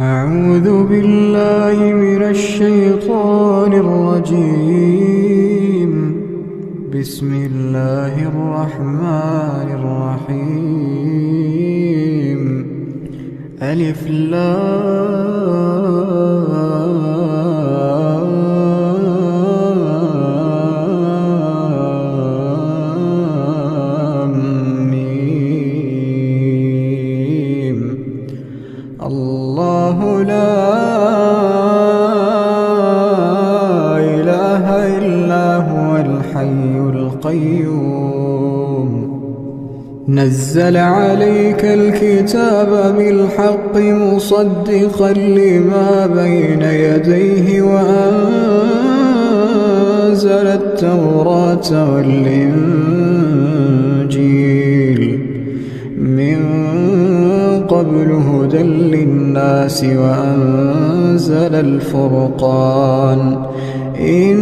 أعوذ بالله من الشيطان الرجيم. بسم الله الرحمن الرحيم. ألف لام ميم. الله لا إله إلا هو الحي القيوم. نزل عليك الكتاب بالحق مصدقا لما بين يديه وأنزل التوراة والإنجيل من قبل هدى للناس وأنزل الفرقان. إن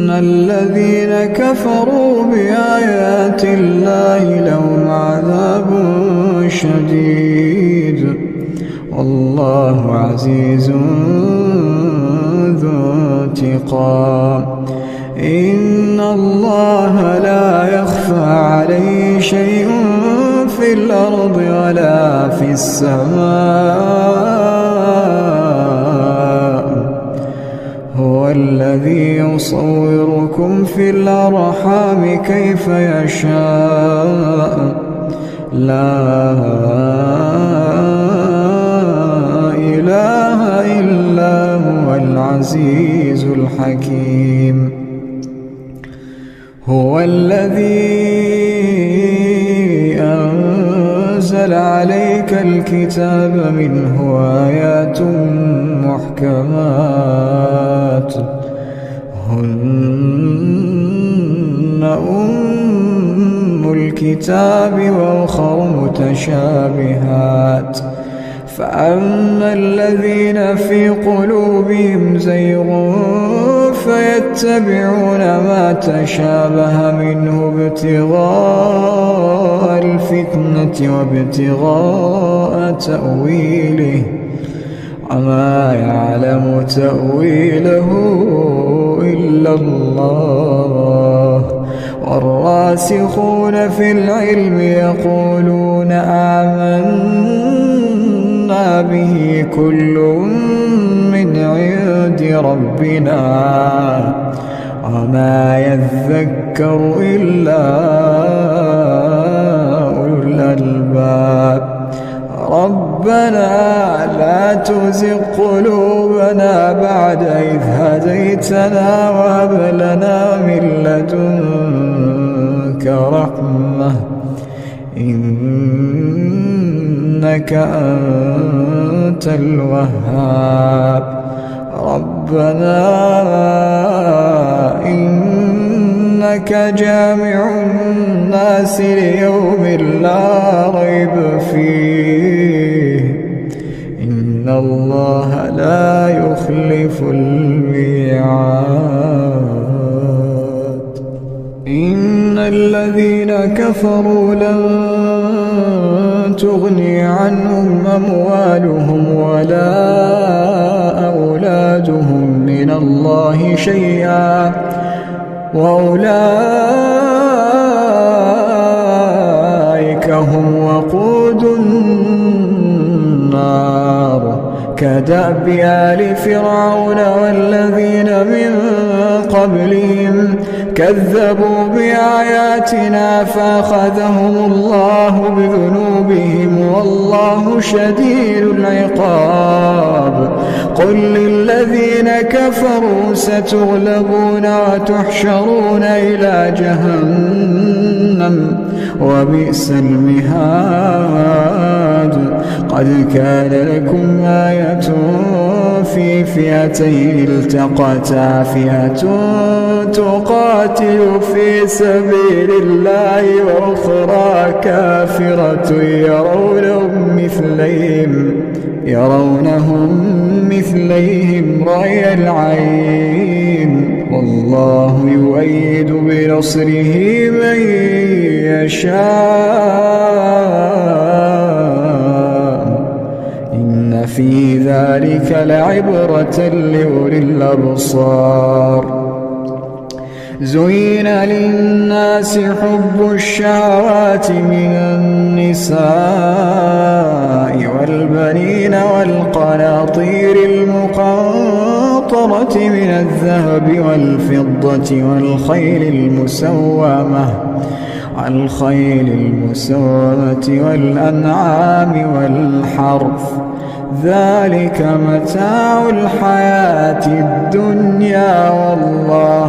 الذين كفروا بآيات الله لهم عذاب شديد والله عزيز ذو انتقام. إن الله لا يخفى عليه شيء في الأرض ولا في السماء. هو الذي يصوركم في الأرحام كيف يشاء. لا إله إلا هو العزيز الحكيم. هو الذي أنزل عليك الكتاب منه آيات محكمات هن أم الكتاب وأخر متشابهات. فأما الذين في قلوبهم زيغ فيتبعون ما تشابه منه ابتغاء الفتنة وابتغاء تأويله وما يعلم تأويله إلا الله. والراسخون في العلم يقولون آمنا به كل من عند ربنا وما يذكر إلا أولو الألباب. ربنا لا تزغ قلوبنا بعد إذ هديتنا وهب لنا من لدنك رحمة إنك أنت الوهاب. ربنا إنك جامع الناس ليوم لا ريب فيه إن الله لا يخلف الميعاد. إن الذين كفروا لن تغني عنهم أموالهم ولا أولادهم من الله شيئا وأولئك هم وقود النار. كدأب آل فرعون والذين من قبلهم كذبوا بآياتنا فأخذهم الله بذنوبهم والله شديد العقاب. قل للذين كفروا ستغلبون وتحشرون إلى جهنم وبئس المهاد. قد كان لكم آية في فئتين التقتا فئة تقاتل في سبيل الله وأخرى كافرة يرونهم مثليهم رأي العين والله يؤيد بنصره من يشاء إن إن في ذلك لعبرة لأولي الأبصار. زين للناس حب الشهوات من النساء والبنين والقناطير المقنطرة من الذهب والفضة والخيل المسومة والأنعام والحرث، ذلك متاع الحياة الدنيا، والله